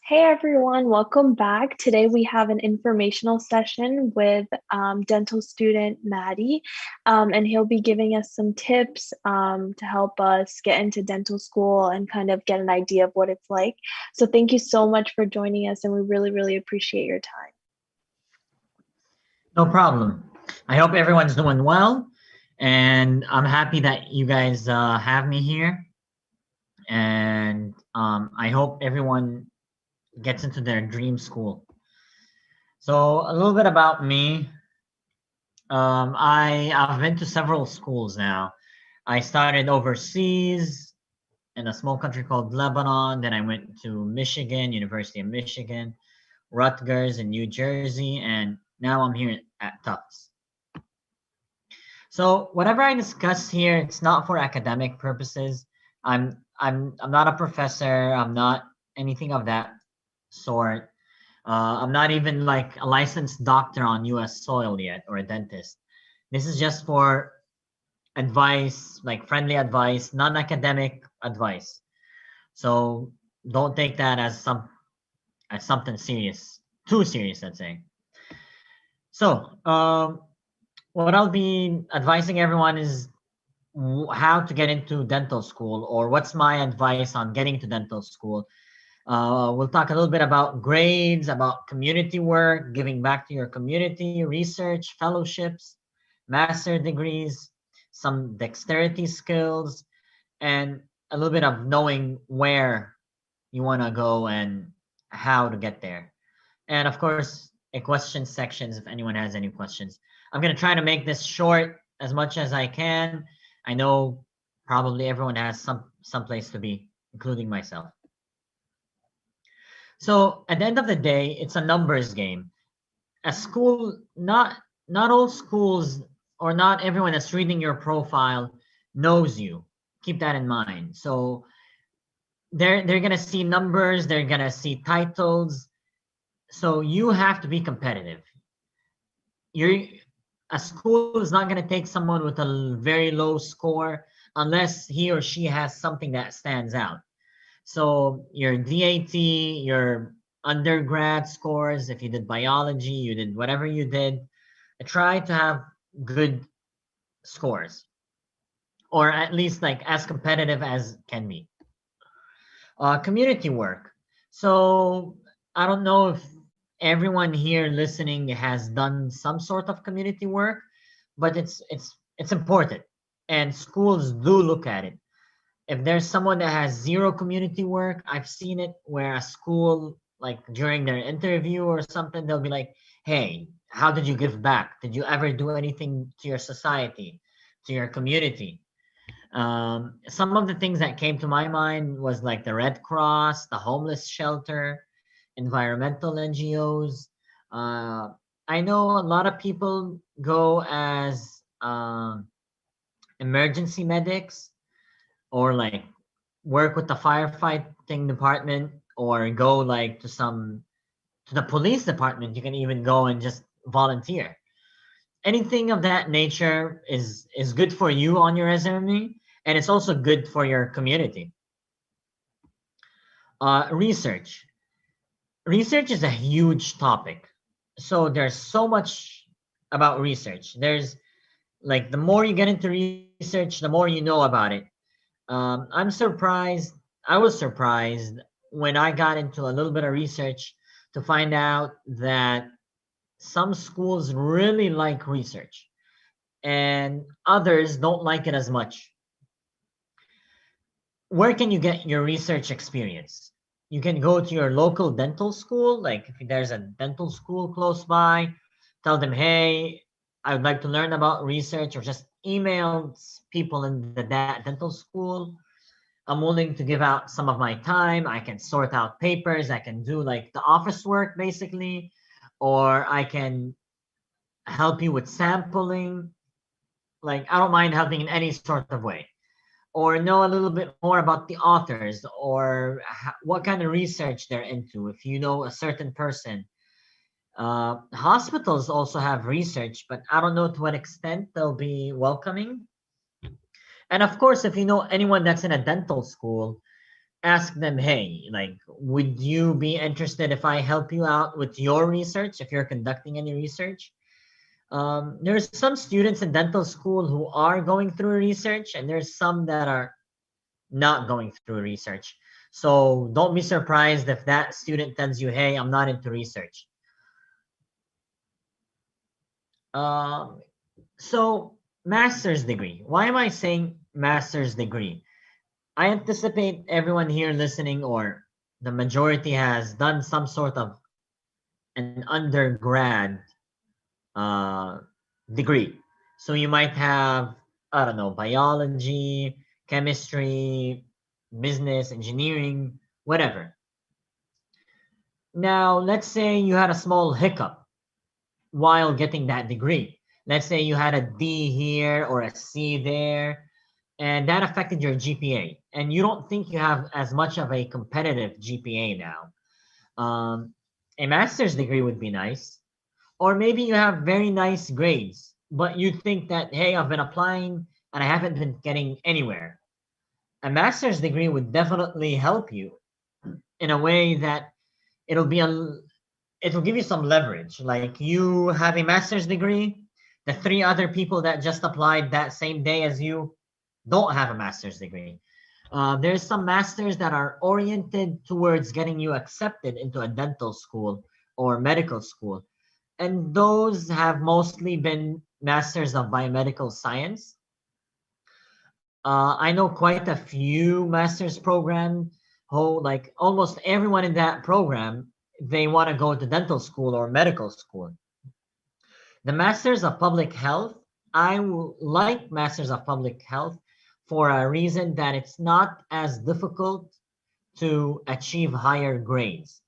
Hey everyone, welcome back. Today we have an informational session with dental student Maddie, and he'll be giving us some tips to help us get into dental school and kind of get an idea of what it's like. So thank you so much for joining us, and we really, really appreciate your time. No problem. I hope everyone's doing well, and I'm happy that you guys have me here. And I hope everyone gets into their dream school. So a little bit about me. I've been to several schools now. I started overseas in a small country called Lebanon. Then I went to Michigan, University of Michigan, Rutgers in New Jersey, and now I'm here at Tufts. So whatever I discuss here, it's not for academic purposes. I'm not a professor. I'm not anything of that sort. I'm not even like a licensed doctor on U.S. soil yet or a dentist. This is just for advice, like friendly advice, non-academic advice. So don't take that as something serious, too serious, let's say. So what I'll be advising everyone is how to get into dental school, or what's my advice on getting to dental school. We'll talk a little bit about grades, about community work, giving back to your community, research, fellowships, master degrees, some dexterity skills, and a little bit of knowing where you want to go and how to get there. And of course, a question sections if anyone has any questions. I'm going to try to make this short as much as I can. I know probably everyone has some place to be, including myself. So at the end of the day, it's a numbers game. A school, not all schools or not everyone that's reading your profile knows you. Keep that in mind. So they're gonna see numbers, they're gonna see titles. So you have to be competitive. You're a school is not gonna take someone with a very low score unless he or she has something that stands out. So your DAT, your undergrad scores, if you did biology, you did whatever you did, try to have good scores, or at least like as competitive as can be. Community work. So I don't know if everyone here listening has done some sort of community work, but it's important, and schools do look at it. If there's someone that has zero community work, I've seen it where a school, like during their interview or something, they'll be like, hey, how did you give back? Did you ever do anything to your society, to your community? Some of the things that came to my mind was like the Red Cross, the homeless shelter, environmental NGOs. Uh, I know a lot of people go as emergency medics, or like work with the firefighting department, or go like to the police department. You can even go and just volunteer. Anything of that nature is good for you on your resume, and it's also good for your community. Research is a huge topic. So there's so much about research. There's like the more you get into research, the more you know about it. I was surprised when I got into a little bit of research to find out that some schools really like research and others don't like it as much. Where can you get your research experience? You can go to your local dental school, like if there's a dental school close by, tell them, hey, I would like to learn about research, or just email people in the dental school. I'm willing to give out some of my time. I can sort out papers. I can do like the office work basically, or I can help you with sampling. Like, I don't mind helping in any sort of way, or know a little bit more about the authors, or what kind of research they're into. If you know a certain person, hospitals also have research, but I don't know to what extent they'll be welcoming. And of course, if you know anyone that's in a dental school, ask them, hey, like, would you be interested if I help you out with your research if you're conducting any research? There's some students in dental school who are going through research, and there's some that are not going through research. So don't be surprised if that student tells you, hey, I'm not into research. Um, so, master's degree. Why am I saying master's degree? I anticipate everyone here listening, or the majority, has done some sort of an undergrad uh, degree. So you might have, I don't know, biology, chemistry, business, engineering, whatever. Now, let's say you had a small hiccup while getting that degree. Let's say you had a D here or a C there, and that affected your GPA. And you don't think you have as much of a competitive GPA now. Um, a master's degree would be nice. Or maybe you have very nice grades, but you think that, hey, I've been applying and I haven't been getting anywhere. A master's degree would definitely help you in a way that it'll be a it will give you some leverage. Like, you have a master's degree, the three other people that just applied that same day as you don't have a master's degree. There's some masters that are oriented towards getting you accepted into a dental school or medical school, and those have mostly been masters of biomedical science. I know quite a few master's program who, like, almost everyone in that program, they want to go to dental school or medical school. The masters of public health, like masters of public health for a reason that it's not as difficult to achieve higher grades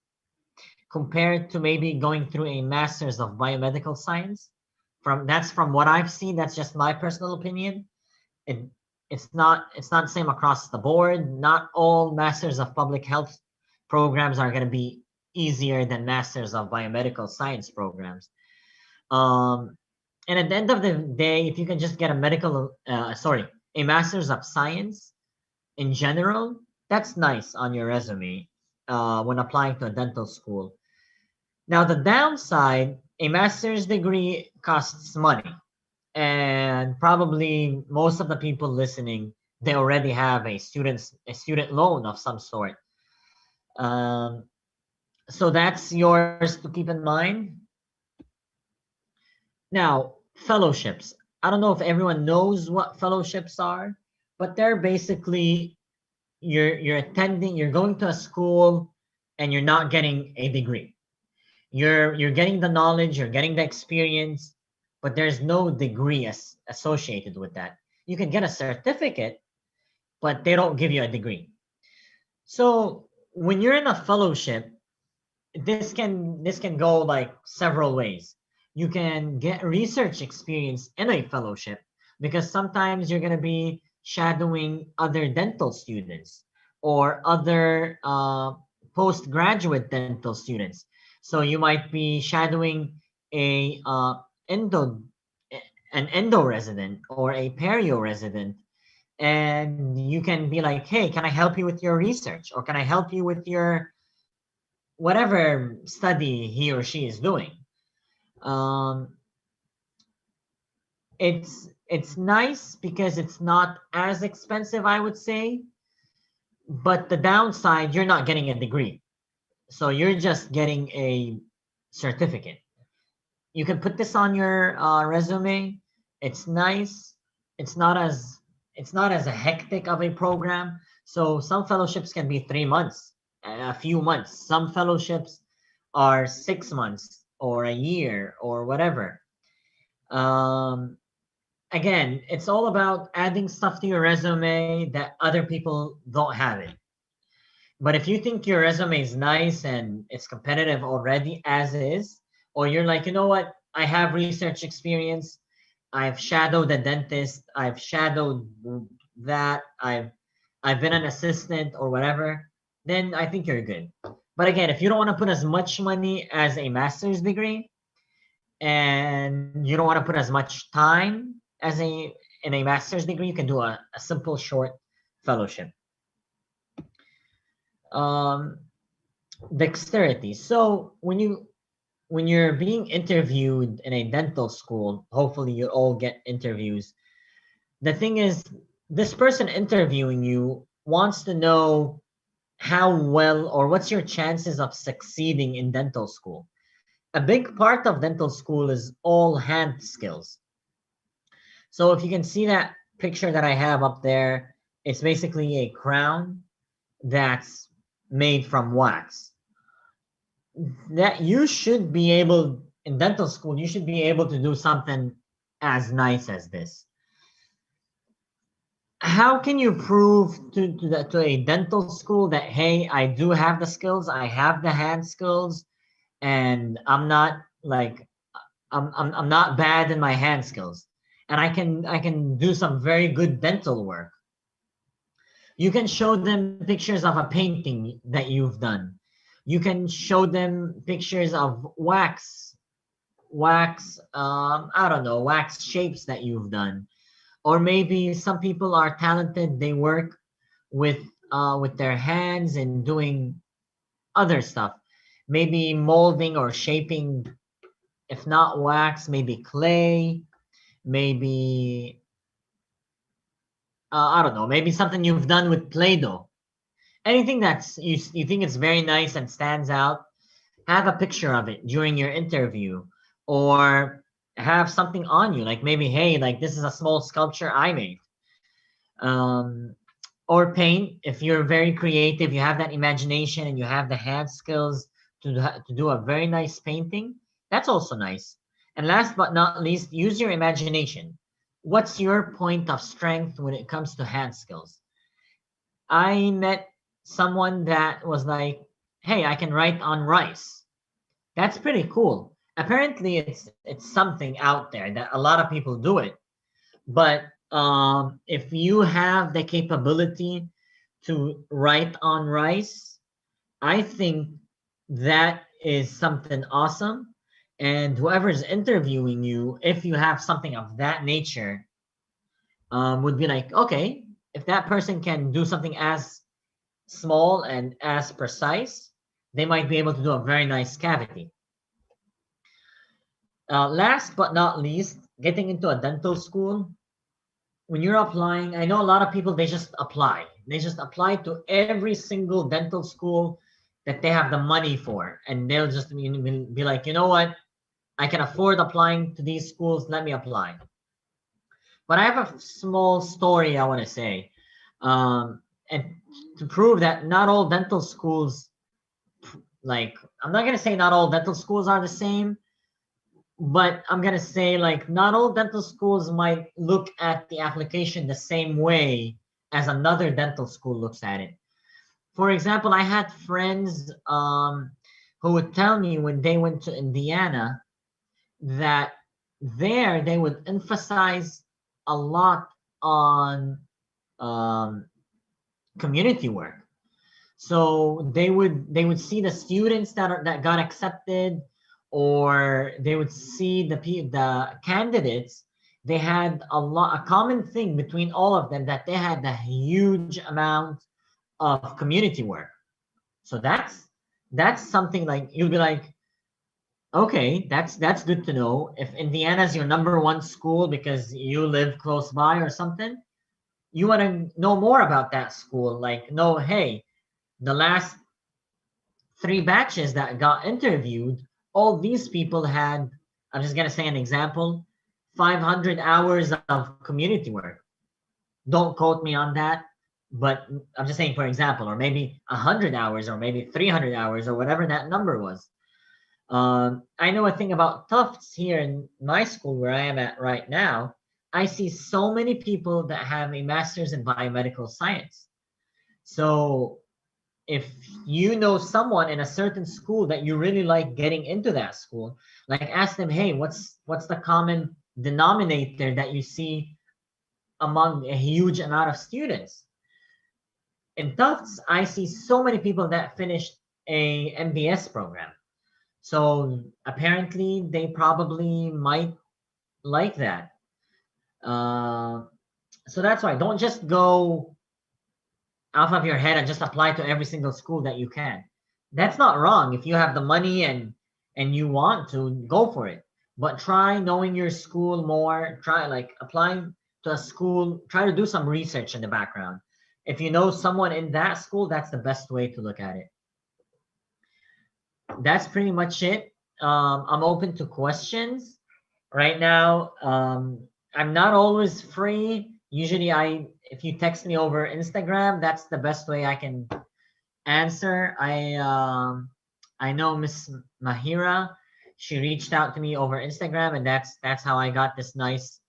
compared to maybe going through a master's of biomedical science. From what I've seen, that's just my personal opinion. it it's not the same across the board. Not all masters of public health programs are going to be easier than masters of biomedical science programs. um and at the end of the day, if you can just get a master's of science in general, that's nice on your resume when applying to a dental school. Now, the downside: a master's degree costs money, and probably most of the people listening, they already have a student loan of some sort. um, so that's yours to keep in mind. Now, fellowships. I don't know if everyone knows what fellowships are, but they're basically, you're going to a school and you're not getting a degree. You're getting the knowledge, you're getting the experience, but there's no degree associated with that. You can get a certificate, but they don't give you a degree. So when you're in a fellowship, this can go like several ways. You can get research experience in a fellowship, because sometimes you're going to be shadowing other dental students or other postgraduate dental students. So you might be shadowing a endo an endo resident or a perio resident, and you can be like, hey, can I help you with your research, or can I help you with your whatever study he or she is doing. Um, it's nice because it's not as expensive, I would say, but the downside, you're not getting a degree, so you're just getting a certificate. You can put this on your resume. It's nice. It's not as it's not as a hectic of a program. So some fellowships can be 3 months, a few months. Some fellowships are 6 months or a year or whatever. Um, Again, it's all about adding stuff to your resume that other people don't have it. But if you think your resume is nice and it's competitive already as is, or you're like, you know what, I have research experience, I've shadowed a dentist, I've shadowed that, I've been an assistant or whatever, then I think you're good. But again, if you don't want to put as much money as a master's degree, and you don't want to put as much time as a in a master's degree, you can do a simple short fellowship. Um, Dexterity. So when you're being interviewed in a dental school, hopefully you all get interviews. The thing is, this person interviewing you wants to know how well or what's your chances of succeeding in dental school. A big part of dental school is all hand skills. So if you can see that picture that I have up there, it's basically a crown that's made from wax. That you should be able in dental school, you should be able to do something as nice as this. How can you prove to a dental school that hey, I do have the skills, I have the hand skills, and I'm not like I'm not bad in my hand skills, and I can do some very good dental work. You can show them pictures of a painting that you've done. You can show them pictures of wax, I don't know, wax shapes that you've done. Or maybe some people are talented, they work with with their hands and doing other stuff. Maybe molding or shaping, if not wax, maybe clay, maybe I don't know, maybe something you've done with Play-Doh. Anything that's you think it's very nice and stands out, have a picture of it during your interview, or have something on you, like maybe hey, like this is a small sculpture I made. Um, or paint if you're very creative, you have that imagination and you have the hand skills to do a very nice painting. That's also nice. And last but not least, use your imagination. What's your point of strength when it comes to hand skills? I met someone that was like, hey, I can write on rice. That's pretty cool. Apparently it's something out there that a lot of people do it. But if you have the capability to write on rice, I think that is something awesome. And whoever's interviewing you, if you have something of that nature, would be like, okay, if that person can do something as small and as precise, they might be able to do a very nice cavity. Last but not least, getting into a dental school, when you're applying, I know a lot of people, they just apply. They just apply to every single dental school that they have the money for. And they'll just be like, you know what? I can afford applying to these schools. Let me apply. But I have a small story I want to say. And to prove that not all dental schools, like, I'm not going to say not all dental schools are the same, but I'm gonna say like not all dental schools might look at the application the same way as another dental school looks at it. For example, I had friends who would tell me when they went to Indiana that there they would emphasize a lot on um, community work. So they would see the students that got accepted, or they would see the candidates. They had a common thing between all of them, that they had a huge amount of community work. So that's something like you'll be like, okay, that's good to know. If Indiana's your number one school because you live close by or something, you want to know more about that school. Like, no, hey, the last three batches that got interviewed, all these people had, I'm just going to say an example, 500 hours of community work. Don't quote me on that, but I'm just saying, for example, or maybe 100 hours, or maybe 300 hours, or whatever that number was. I know a thing about Tufts here in my school where I am at right now. I see so many people that have a master's in biomedical science. So if you know someone in a certain school that you really like getting into that school, like ask them, hey, what's the common denominator that you see among a huge amount of students? In Tufts, I see so many people that finished a MBS program. So apparently they probably might like that. Uh, so that's why don't just go off of your head and just apply to every single school that you can. That's not wrong if you have the money and you want to go for it. But try knowing your school more. Try like applying to a school. Try to do some research in the background. If you know someone in that school, that's the best way to look at it. That's pretty much it. I'm open to questions right now. I'm not always free. Usually, if you text me over Instagram, that's the best way I can answer. I know Miss Mahira. She reached out to me over Instagram, and that's how I got this nice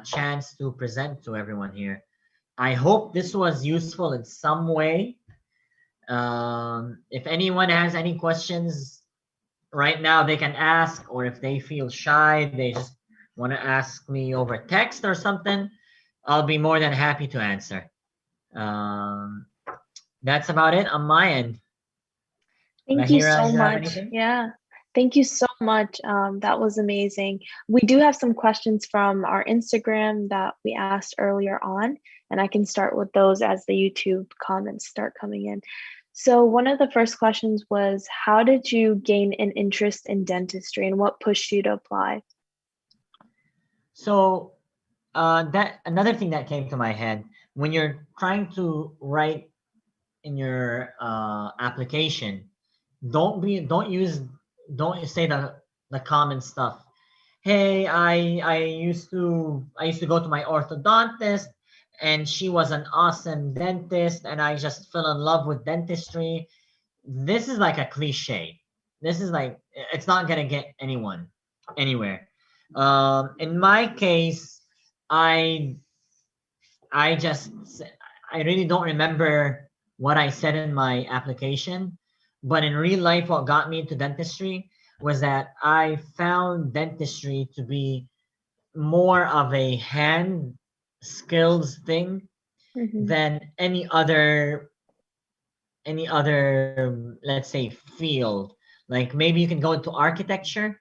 chance to present to everyone here. I hope this was useful in some way. If anyone has any questions right now, they can ask, or if they feel shy, they just want to ask me over text or something, I'll be more than happy to answer. Um, that's about it on my end. Thank you Mahira, so do you have much. anything? Yeah. Thank you so much. That was amazing. We do have some questions from our Instagram that we asked earlier on, and I can start with those as the YouTube comments start coming in. So, one of the first questions was, how did you gain an interest in dentistry and what pushed you to apply? So that another thing that came to my head when you're trying to write in your application, don't say the common stuff. Hey, I used to go to my orthodontist, and she was an awesome dentist, and I just fell in love with dentistry. This is like a cliche. This is like it's not gonna get anyone anywhere. In my case, I I just I really don't remember what I said in my application, but in real life, what got me into dentistry was that I found dentistry to be more of a hand skills thing Hmm. than any other let's say field. Like maybe you can go into architecture.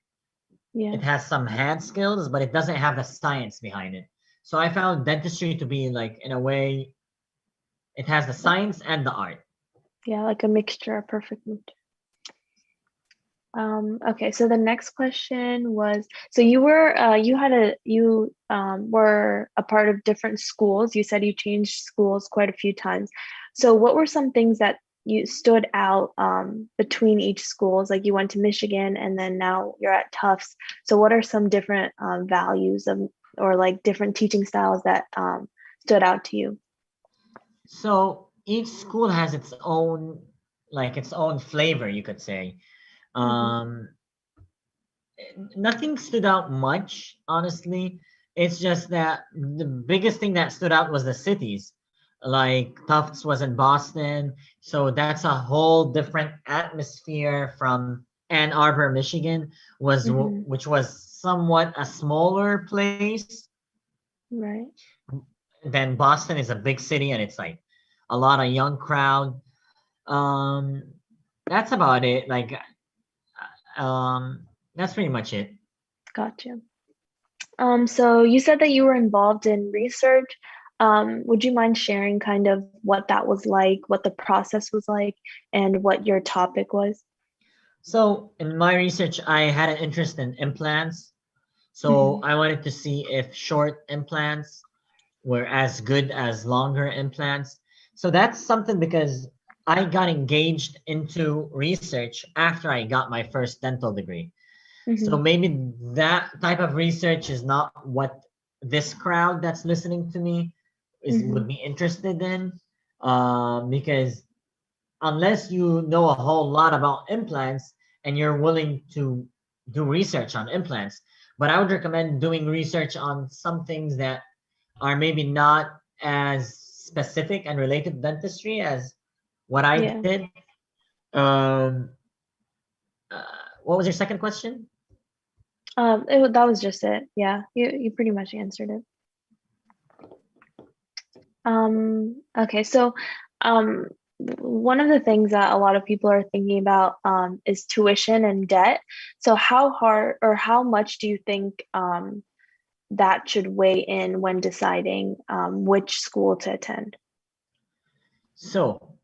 Yeah. It has some hand skills, but it doesn't have the science behind it. So I found dentistry to be like in a way it has the science and the art. Yeah, like a mixture, a perfect mixture. Okay, so the next question was, so you were a part of different schools. You said you changed schools quite a few times. So what were some things that you stood out between each schools? Like you went to Michigan and then now you're at Tufts. So what are some different values of or like different teaching styles that stood out to you? So each school has its own its own flavor, you could say. Hmm. Um, Nothing stood out much, honestly. It's just that the biggest thing that stood out was the cities. Like Tufts was in Boston, so that's a whole different atmosphere from Ann Arbor, Michigan, Hmm. which was somewhat a smaller place. Right. Then Boston is a big city, and it's like a lot of young crowd. Um, that's about it. That's pretty much it. Gotcha. So you said that you were involved in research. Would you mind sharing kind of what that was like, what the process was like, and what your topic was? So in my research, I had an interest in implants. So Hmm. I wanted to see if short implants were as good as longer implants. So that's something because I got engaged into research after I got my first dental degree. So Hmm. maybe that type of research is not what this crowd that's listening to me is Hmm. would be interested in, because unless you know a whole lot about implants and you're willing to do research on implants, but I would recommend doing research on some things that are maybe not as specific and related to dentistry as what I Yeah. did. Um, uh, what was your second question? That was just it. Yeah, you pretty much answered it. Okay, so um, one of the things that a lot of people are thinking about is tuition and debt. So how hard or how much do you think that should weigh in when deciding which school to attend? So,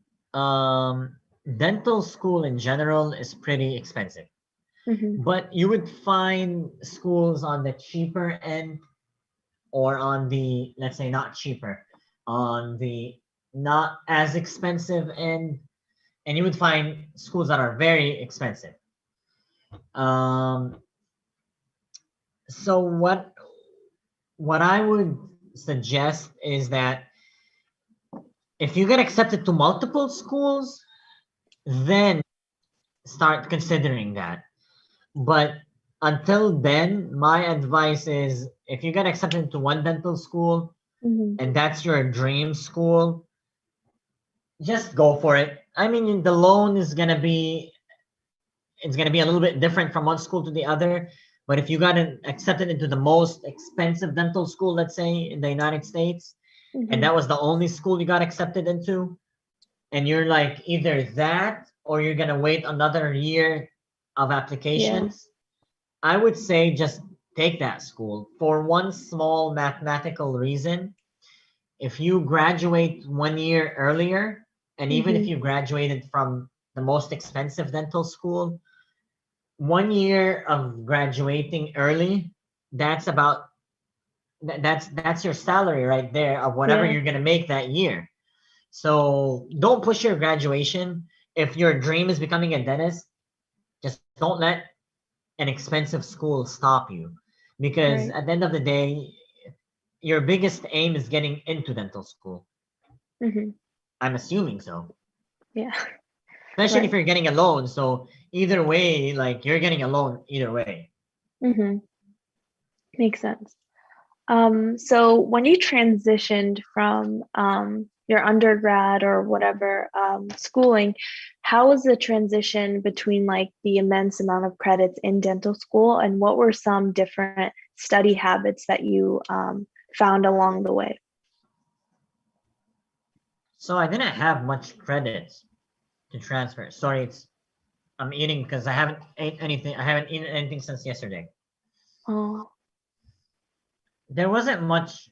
dental school in general is pretty expensive, Mm-hmm. but you would find schools on the cheaper end or on the, let's say, not cheaper, on the not as expensive end, and you would find schools that are very expensive. Um, so what I would suggest is that if you get accepted to multiple schools, then start considering that. But until then, my advice is if you get accepted to one dental school Mm-hmm. and that's your dream school, just go for it. I mean, the loan is gonna be it's gonna be a little bit different from one school to the other. But if you got accepted into the most expensive dental school, let's say in the United States, and Mm-hmm. that was the only school you got accepted into, and you're like either that or you're gonna wait another year of Yeah. applications, I would say just take that school for one small mathematical reason. If you graduate 1 year earlier, and even if Mm-hmm. you graduated from the most expensive dental school, 1 year of graduating early, that's about that's your salary right there of whatever Yeah. you're gonna make that year. So don't push your graduation. If your dream is becoming a dentist, just don't let an expensive school stop you. Because Right. at the end of the day, your biggest aim is getting into dental school. Mm-hmm. I'm assuming so. Yeah. Especially if Right. you're getting a loan. So either way, like you're getting a loan either way. Mm-hmm. Makes sense. So when you transitioned from your undergrad or whatever schooling, how was the transition between like the immense amount of credits in dental school and what were some different study habits that you found along the way? So I didn't have much credits to transfer. Sorry, it's I'm eating because I haven't ate anything. I haven't eaten anything since yesterday. Oh, There wasn't much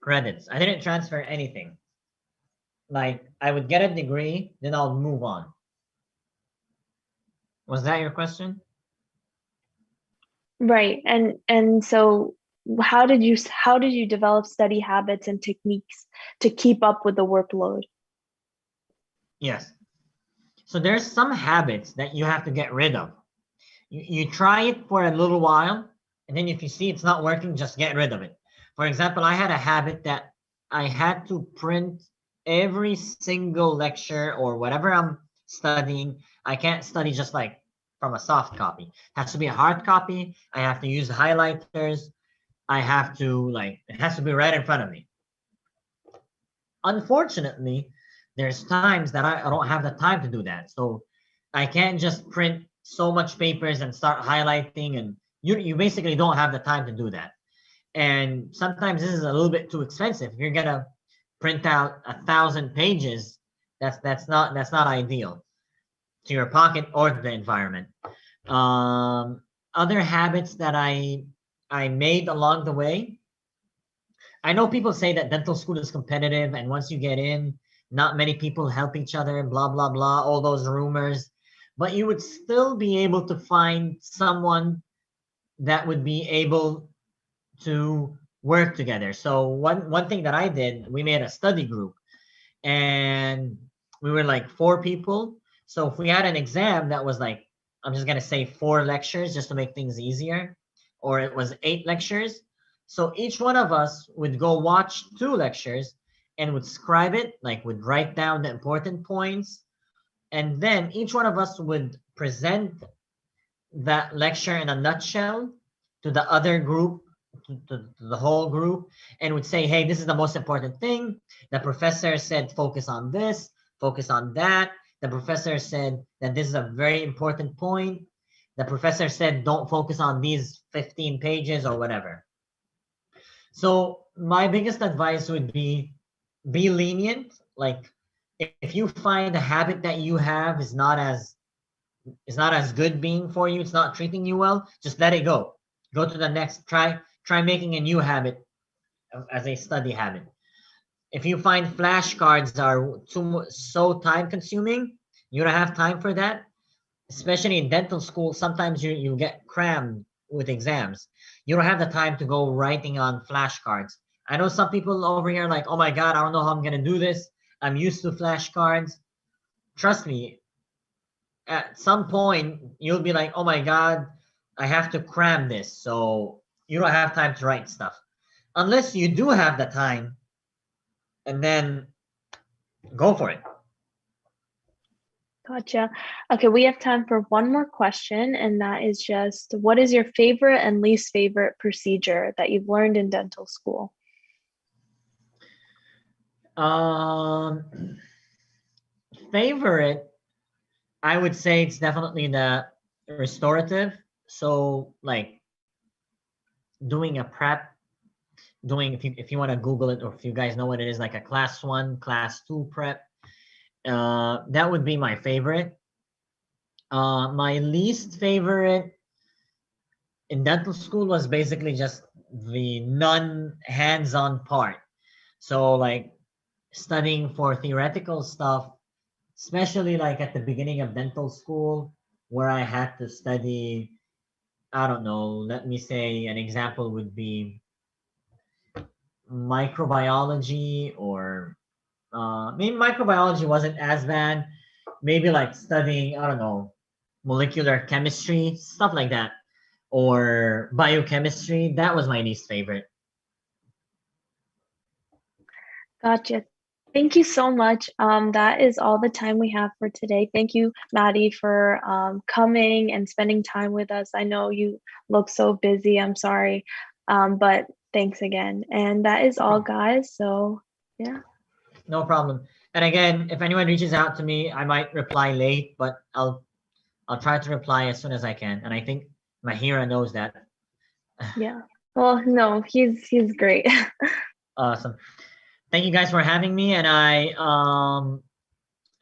credits. I didn't transfer anything. Like I would get a degree, then I'll move on. Was that your question? right. And so how did you develop study habits and techniques to keep up with the workload? Yes. So there's some habits that you have to get rid of. You try it for a little while, and then if you see it's not working, just get rid of it. For example, I had a habit that I had to print every single lecture or whatever I'm studying. I can't study just like from a soft copy. It has to be a hard copy. I have to use highlighters. I have to like it has to be right in front of me. Unfortunately, there's times that I don't have the time to do that. So I can't just print so much papers and start highlighting and you basically don't have the time to do that. And sometimes this is a little bit too expensive. If you're gonna print out 1,000 pages, that's not ideal to your pocket or to the environment. Um, Other habits that I made along the way, I know people say that dental school is competitive, and once you get in, not many people help each other, blah, blah, blah, all those rumors. But you would still be able to find someone that would be able to work together. So one thing that I did, we made a study group and we were like 4 people. So if we had an exam that was like, I'm just gonna say 4 lectures just to make things easier, or it was 8 lectures. So each one of us would go watch 2 lectures and would scribe it, like would write down the important points, and then each one of us would present that lecture in a nutshell to the other group, to the whole group, and would say, hey, this is the most important thing. The professor said, focus on this, focus on that. The professor said that this is a very important point. The professor said, don't focus on these 15 pages or whatever. So, my biggest advice would be lenient. Like, if you find the habit that you have is not as good being for you, it's not treating you well, just let it go. Go to the next, try making a new habit as a study habit. if you find flashcards are so time consuming, you don't have time for that. Especially in dental school, sometimes you get crammed with exams. You don't have the time to go writing on flashcards. I know some people over here are like, oh my god, I don't know how I'm gonna do this. I'm used to flashcards. Trust me, at some point you'll be like, oh my god, I have to cram this. So you don't have time to write stuff. Unless you do have the time, and then go for it. Gotcha. Okay, we have time for one more question, and that is just what is your favorite and least favorite procedure that you've learned in dental school? Um, favorite, I would say it's definitely the restorative. So like doing a prep, doing if you want to Google it or if you guys know what it is, like a class one, class two prep. That would be my favorite. My least favorite in dental school was basically just the non hands-on part. So like studying for theoretical stuff, especially like at the beginning of dental school, where I had to study, I don't know, let me say an example would be microbiology or maybe microbiology wasn't as bad. Maybe like studying, I don't know, molecular chemistry, stuff like that, or biochemistry. That was my least favorite. Gotcha. Thank you so much. That is all the time we have for today. Thank you, Maddie, for coming and spending time with us. I know you look so busy. I'm sorry. But thanks again. And that is No all, problem. guys. So, yeah. No problem. And again, if anyone reaches out to me, I might reply late, but I'll try to reply as soon as I can. And I think Mahira knows that. Yeah. Well, no, he's great. Awesome. Thank you guys for having me, and I